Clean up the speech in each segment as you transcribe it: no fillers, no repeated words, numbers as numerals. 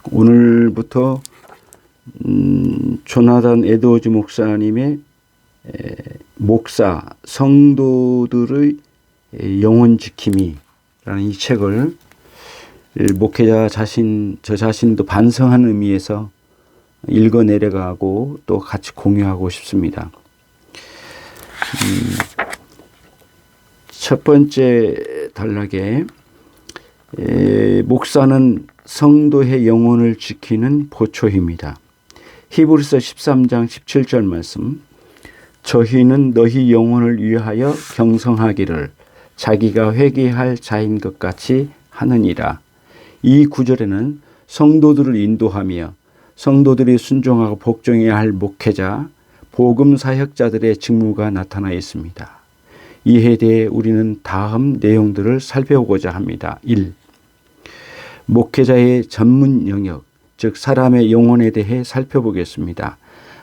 오늘부터 조나단 에드워즈 목사님의 목사 성도들의 영혼 지킴이라는 이 책을 목회자 저 자신도 반성하는 의미에서 읽어 내려가고 또 같이 공유하고 싶습니다. 첫 번째 단락에 목사는 성도의 영혼을 지키는 보초입니다. 히브리서 13장 17절 말씀. 저희는 너희 영혼을 위하여 경성하기를 자기가 회개할 자인 것 같이 하느니라. 이 구절에는 성도들을 인도하며 성도들이 순종하고 복종해야 할 목회자, 복음 사역자들의 직무가 나타나 있습니다. 이에 대해 우리는 다음 내용들을 살펴보고자 합니다. 1. 목회자의 전문 영역, 즉 사람의 영혼에 대해 살펴보겠습니다.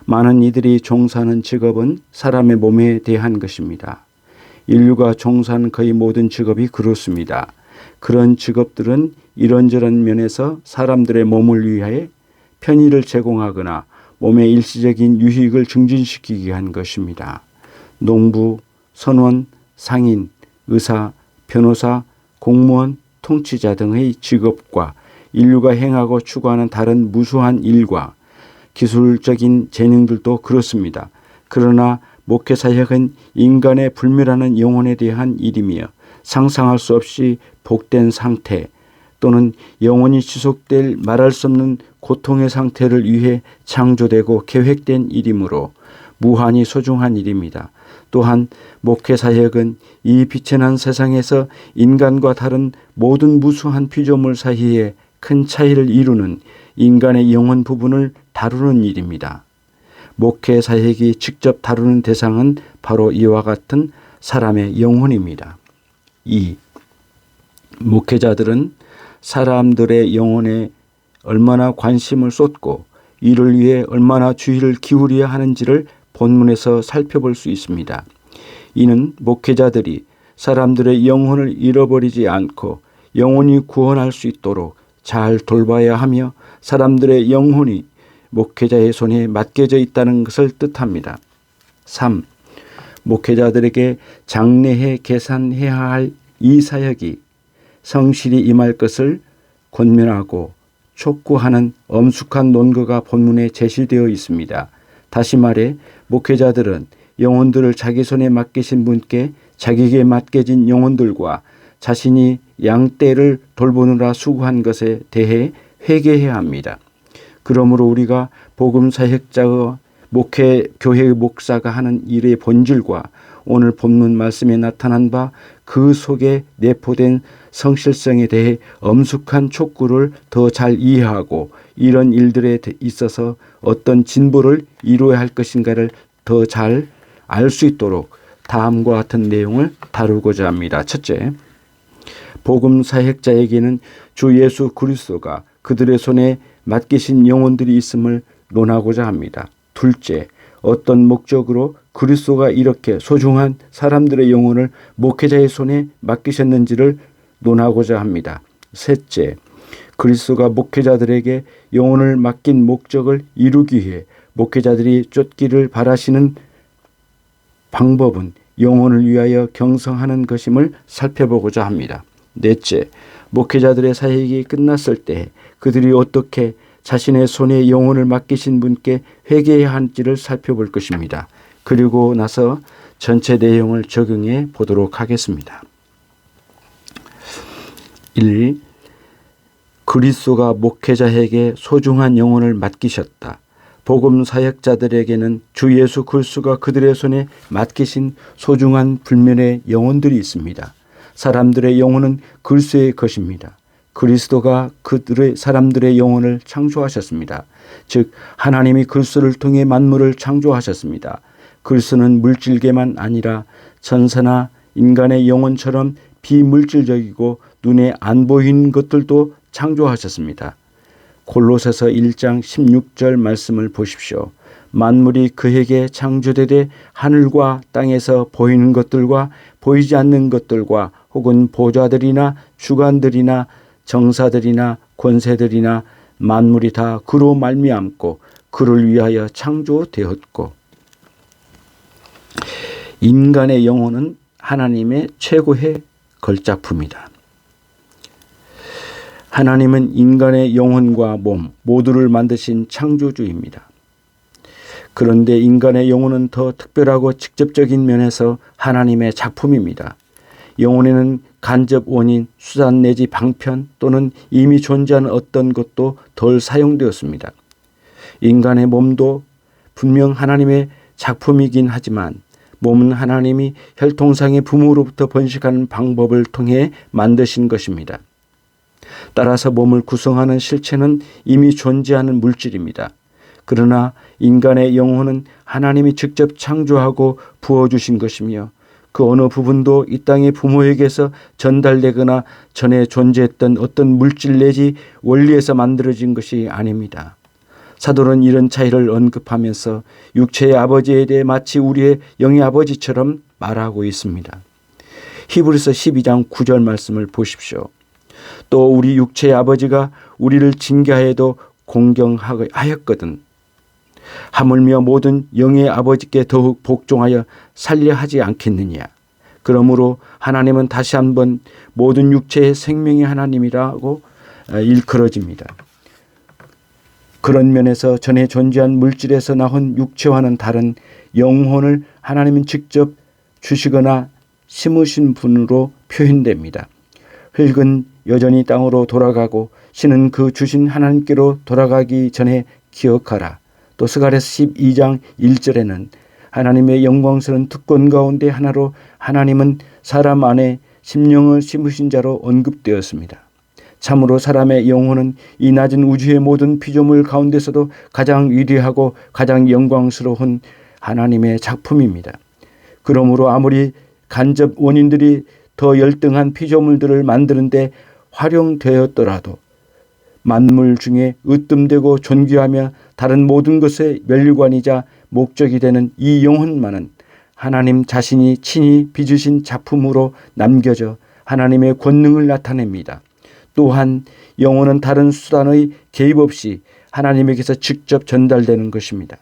많은 이들이 종사하는 직업은 사람의 몸에 대한 것입니다. 인류가 종사하는 거의 모든 직업이 그렇습니다. 그런 직업들은 이런저런 면에서 사람들의 몸을 위해 편의를 제공하거나 몸의 일시적인 유익을 증진시키기 위한 것입니다. 농부, 선원, 상인, 의사, 변호사, 공무원, 통치자 등의 직업과 인류가 행하고 추구하는 다른 무수한 일과 기술적인 재능들도 그렇습니다. 그러나 목회사역은 인간의 불멸하는 영혼에 대한 일이며 상상할 수 없이 복된 상태 또는 영원히 지속될 말할 수 없는 고통의 상태를 위해 창조되고 계획된 일이므로 무한히 소중한 일입니다. 또한 목회사역은 이 빛의 난 세상에서 인간과 다른 모든 무수한 피조물 사이에 큰 차이를 이루는 인간의 영혼 부분을 다루는 일입니다. 목회사역이 직접 다루는 대상은 바로 이와 같은 사람의 영혼입니다. 2. 목회자들은 사람들의 영혼에 얼마나 관심을 쏟고 이를 위해 얼마나 주의를 기울여야 하는지를 본문에서 살펴볼 수 있습니다. 이는 목회자들이 사람들의 영혼을 잃어버리지 않고 영원히 구원할 수 있도록 잘 돌봐야 하며 사람들의 영혼이 목회자의 손에 맡겨져 있다는 것을 뜻합니다. 3. 목회자들에게 장래에 계산해야 할 이 사역이 성실히 임할 것을 권면하고 촉구하는 엄숙한 논거가 본문에 제시되어 있습니다. 다시 말해 목회자들은 영혼들을 자기 손에 맡기신 분께 자기에게 맡겨진 영혼들과 자신이 양떼를 돌보느라 수고한 것에 대해 회개해야 합니다. 그러므로 우리가 복음 사역자와 교회의 목사가 하는 일의 본질과 오늘 본문 말씀에 나타난 바 그 속에 내포된 성실성에 대해 엄숙한 촉구를 더 잘 이해하고 이런 일들에 있어서 어떤 진보를 이루어야 할 것인가를 더 잘 알 수 있도록 다음과 같은 내용을 다루고자 합니다. 첫째, 복음 사역자에게는 주 예수 그리스도가 그들의 손에 맡기신 영혼들이 있음을 논하고자 합니다. 둘째, 어떤 목적으로 그리스도가 이렇게 소중한 사람들의 영혼을 목회자의 손에 맡기셨는지를 논하고자 합니다. 셋째, 그리스도가 목회자들에게 영혼을 맡긴 목적을 이루기 위해 목회자들이 쫓기를 바라시는 방법은 영혼을 위하여 경성하는 것임을 살펴보고자 합니다. 넷째, 목회자들의 사역이 끝났을 때 그들이 어떻게 자신의 손에 영혼을 맡기신 분께 회개해야 할지를 살펴볼 것입니다. 그리고 나서 전체 내용을 적용해 보도록 하겠습니다. 1. 그리스도가 목회자에게 소중한 영혼을 맡기셨다. 복음 사역자들에게는 주 예수 그리스도가 그들의 손에 맡기신 소중한 불멸의 영혼들이 있습니다. 사람들의 영혼은 그리스도의 것입니다. 그리스도가 사람들의 영혼을 창조하셨습니다. 즉 하나님이 그리스도를 통해 만물을 창조하셨습니다. 그리스도는 물질계만 아니라 천사나 인간의 영혼처럼 비물질적이고 눈에 안 보이는 것들도 창조하셨습니다. 골로새서 1장 16절 말씀을 보십시오. 만물이 그에게 창조되되 하늘과 땅에서 보이는 것들과 보이지 않는 것들과 혹은 보좌들이나 주관들이나 정사들이나 권세들이나 만물이 다 그로 말미암고 그를 위하여 창조되었고, 인간의 영혼은 하나님의 최고의 걸작품이다. 하나님은 인간의 영혼과 몸 모두를 만드신 창조주입니다. 그런데 인간의 영혼은 더 특별하고 직접적인 면에서 하나님의 작품입니다. 영혼에는 간접 원인, 수단 내지 방편 또는 이미 존재하는 어떤 것도 덜 사용되었습니다. 인간의 몸도 분명 하나님의 작품이긴 하지만 몸은 하나님이 혈통상의 부모로부터 번식하는 방법을 통해 만드신 것입니다. 따라서 몸을 구성하는 실체는 이미 존재하는 물질입니다. 그러나 인간의 영혼은 하나님이 직접 창조하고 부어주신 것이며 그 어느 부분도 이 땅의 부모에게서 전달되거나 전에 존재했던 어떤 물질 내지 원리에서 만들어진 것이 아닙니다. 사도는 이런 차이를 언급하면서 육체의 아버지에 대해 마치 우리의 영의 아버지처럼 말하고 있습니다. 히브리서 12장 9절 말씀을 보십시오. 또 우리 육체의 아버지가 우리를 징계하여도 공경하였거든 하물며 모든 영의 아버지께 더욱 복종하여 살려 하지 않겠느냐. 그러므로 하나님은 다시 한번 모든 육체의 생명의 하나님이라고 일컬어집니다. 그런 면에서 전에 존재한 물질에서 나온 육체와는 다른 영혼을 하나님은 직접 주시거나 심으신 분으로 표현됩니다. 흙은 여전히 땅으로 돌아가고 신은 그 주신 하나님께로 돌아가기 전에 기억하라. 또 스가랴서 12장 1절에는 하나님의 영광스러운 특권 가운데 하나로 하나님은 사람 안에 심령을 심으신 자로 언급되었습니다. 참으로 사람의 영혼은 이 낮은 우주의 모든 피조물 가운데서도 가장 위대하고 가장 영광스러운 하나님의 작품입니다. 그러므로 아무리 간접 원인들이 더 열등한 피조물들을 만드는데 활용되었더라도 만물 중에 으뜸되고 존귀하며 다른 모든 것의 멸류관이자 목적이 되는 이 영혼만은 하나님 자신이 친히 빚으신 작품으로 남겨져 하나님의 권능을 나타냅니다. 또한 영혼은 다른 수단의 개입 없이 하나님에게서 직접 전달되는 것입니다.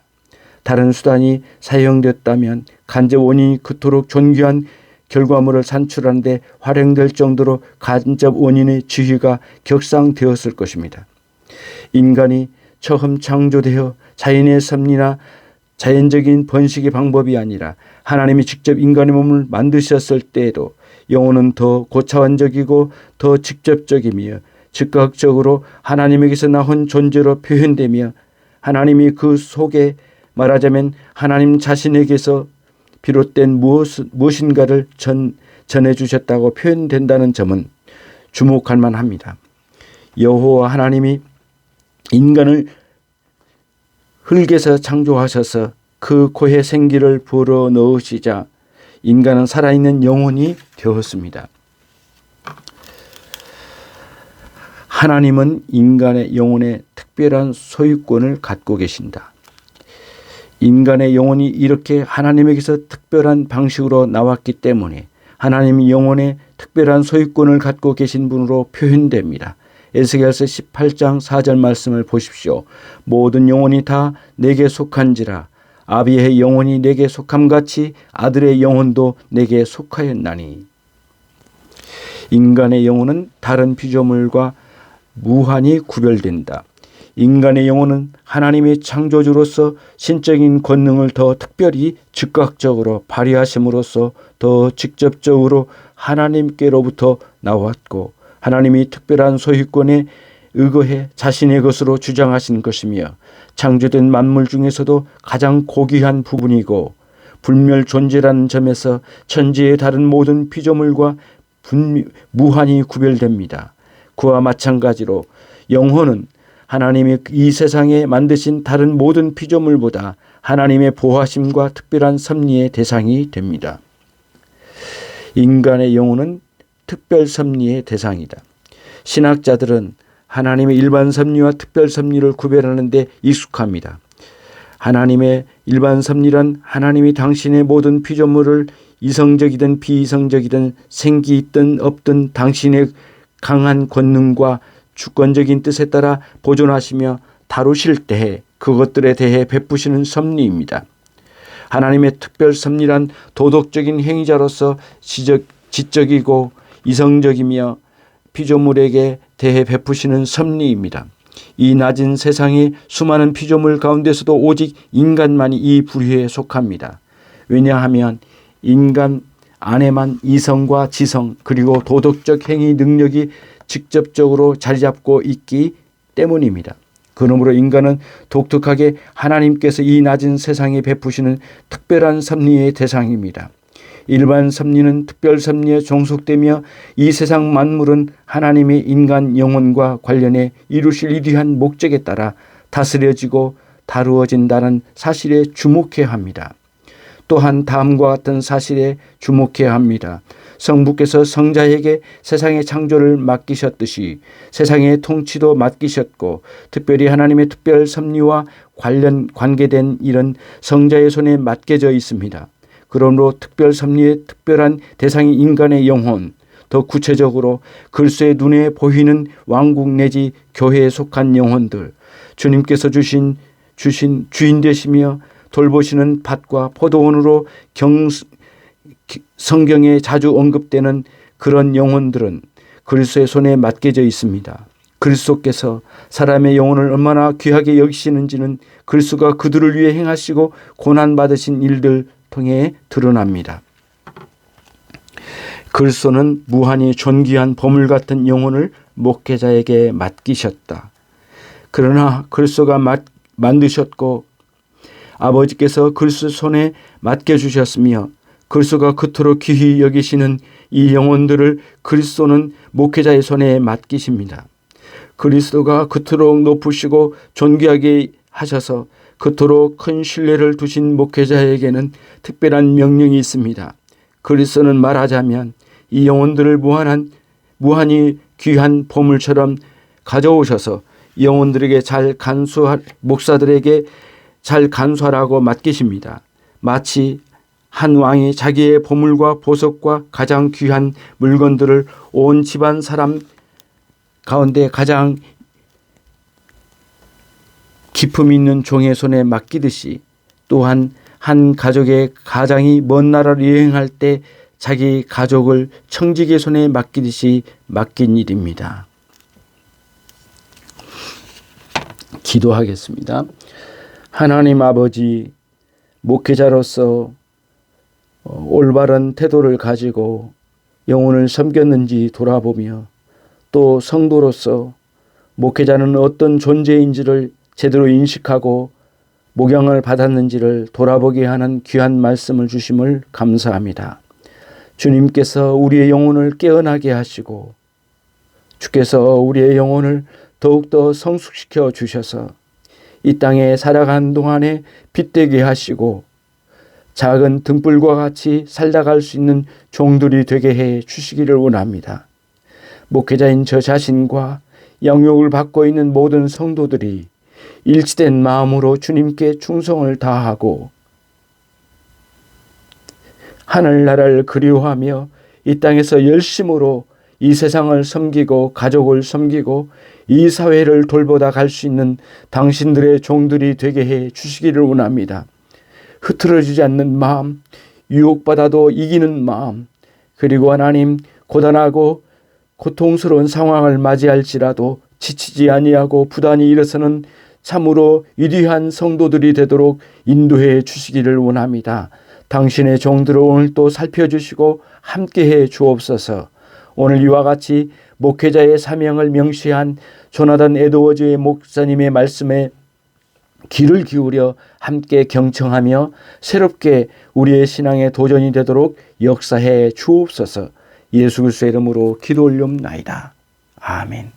다른 수단이 사용됐다면 간접 원인이 그토록 존귀한 결과물을 산출하는데 활용될 정도로 간접 원인의 지위가 격상되었을 것입니다. 인간이 처음 창조되어 자연의 섭리나 자연적인 번식의 방법이 아니라 하나님이 직접 인간의 몸을 만드셨을 때에도 영혼은 더 고차원적이고 더 직접적이며 즉각적으로 하나님에게서 나온 존재로 표현되며 하나님이 그 속에 말하자면 하나님 자신에게서 비롯된 무엇인가를 전해주셨다고 표현된다는 점은 주목할 만합니다. 여호와 하나님이 인간을 흙에서 창조하셔서 그 코에 생기를 불어넣으시자 인간은 살아있는 영혼이 되었습니다. 하나님은 인간의 영혼에 특별한 소유권을 갖고 계신다. 인간의 영혼이 이렇게 하나님에게서 특별한 방식으로 나왔기 때문에 하나님이 영혼에 특별한 소유권을 갖고 계신 분으로 표현됩니다. 에스겔서 18장 4절 말씀을 보십시오. 모든 영혼이 다 내게 속한지라 아비의 영혼이 내게 속함같이 아들의 영혼도 내게 속하였나니. 인간의 영혼은 다른 피조물과 무한히 구별된다. 인간의 영혼은 하나님의 창조주로서 신적인 권능을 더 특별히 즉각적으로 발휘하심으로써 더 직접적으로 하나님께로부터 나왔고 하나님이 특별한 소유권에 의거해 자신의 것으로 주장하신 것이며 창조된 만물 중에서도 가장 고귀한 부분이고 불멸 존재라는 점에서 천지의 다른 모든 피조물과 무한히 구별됩니다. 그와 마찬가지로 영혼은 하나님이 이 세상에 만드신 다른 모든 피조물보다 하나님의 보호하심과 특별한 섭리의 대상이 됩니다. 인간의 영혼은 특별 섭리의 대상이다. 신학자들은 하나님의 일반 섭리와 특별 섭리를 구별하는 데 익숙합니다. 하나님의 일반 섭리란 하나님이 당신의 모든 피조물을 이성적이든 비이성적이든 생기 있든 없든 당신의 강한 권능과 주권적인 뜻에 따라 보존하시며 다루실 때에 그것들에 대해 베푸시는 섭리입니다. 하나님의 특별 섭리란 도덕적인 행위자로서 지적이고 이성적이며 피조물에게 대해 베푸시는 섭리입니다. 이 낮은 세상의 수많은 피조물 가운데서도 오직 인간만이 이 부류에 속합니다. 왜냐하면 인간 안에만 이성과 지성 그리고 도덕적 행위 능력이 직접적으로 자리 잡고 있기 때문입니다. 그러므로 인간은 독특하게 하나님께서 이 낮은 세상에 베푸시는 특별한 섭리의 대상입니다. 일반 섭리는 특별 섭리에 종속되며 이 세상 만물은 하나님의 인간 영혼과 관련해 이루실 위대한 목적에 따라 다스려지고 다루어진다는 사실에 주목해야 합니다. 또한 다음과 같은 사실에 주목해야 합니다. 성부께서 성자에게 세상의 창조를 맡기셨듯이 세상의 통치도 맡기셨고 특별히 하나님의 특별 섭리와 관계된 일은 성자의 손에 맡겨져 있습니다. 그러므로 특별 섭리의 특별한 대상이 인간의 영혼, 더 구체적으로 그리스도의 눈에 보이는 왕국 내지 교회에 속한 영혼들, 주님께서 주신 주인 되시며 돌보시는 밭과 포도원으로 성경에 자주 언급되는 그런 영혼들은 그리스도의 손에 맡겨져 있습니다. 그리스도께서 사람의 영혼을 얼마나 귀하게 여기시는지는 그리스도가 그들을 위해 행하시고 고난받으신 일들 통해 드러납니다. 그리스도는 무한히 존귀한 보물 같은 영혼을 목회자에게 맡기셨다. 그러나 그리스도가 만드셨고 아버지께서 그리스도 손에 맡겨주셨으며 그리스도가 그토록 귀히 여기시는 이 영혼들을 그리스도는 목회자의 손에 맡기십니다. 그리스도가 그토록 높으시고 존귀하게 하셔서 그토록 큰 신뢰를 두신 목회자에게는 특별한 명령이 있습니다. 그리스도는 말하자면 이 영혼들을 무한히 귀한 보물처럼 가져오셔서 영혼들에게 목사들에게 잘 간수하라고 맡기십니다. 마치 한 왕이 자기의 보물과 보석과 가장 귀한 물건들을 온 집안 사람 가운데 가장 기품 있는 종의 손에 맡기듯이 또한 한 가족의 가장이 먼 나라로 여행할 때 자기 가족을 청지기의 손에 맡기듯이 맡긴 일입니다. 기도하겠습니다. 하나님 아버지, 목회자로서 올바른 태도를 가지고 영혼을 섬겼는지 돌아보며 또 성도로서 목회자는 어떤 존재인지를 제대로 인식하고 목양을 받았는지를 돌아보게 하는 귀한 말씀을 주심을 감사합니다. 주님께서 우리의 영혼을 깨어나게 하시고 주께서 우리의 영혼을 더욱더 성숙시켜 주셔서 이 땅에 살아가는 동안에 빛되게 하시고 작은 등불과 같이 살다갈 수 있는 종들이 되게 해 주시기를 원합니다. 목회자인 저 자신과 양육을 받고 있는 모든 성도들이 일치된 마음으로 주님께 충성을 다하고 하늘나라를 그리워하며 이 땅에서 열심으로 이 세상을 섬기고 가족을 섬기고 이 사회를 돌보다 갈 수 있는 당신들의 종들이 되게 해 주시기를 원합니다. 흐트러지지 않는 마음, 유혹받아도 이기는 마음, 그리고 하나님 고단하고 고통스러운 상황을 맞이할지라도 지치지 아니하고 부단히 일어서는 참으로 위대한 성도들이 되도록 인도해 주시기를 원합니다. 당신의 종들을 오늘 또 살펴주시고 함께해 주옵소서. 오늘 이와 같이 목회자의 사명을 명시한 조나단 에드워즈의 목사님의 말씀에 귀를 기울여 함께 경청하며 새롭게 우리의 신앙의 도전이 되도록 역사해 주옵소서. 예수 그리스도의 이름으로 기도 올리옵나이다. 아멘.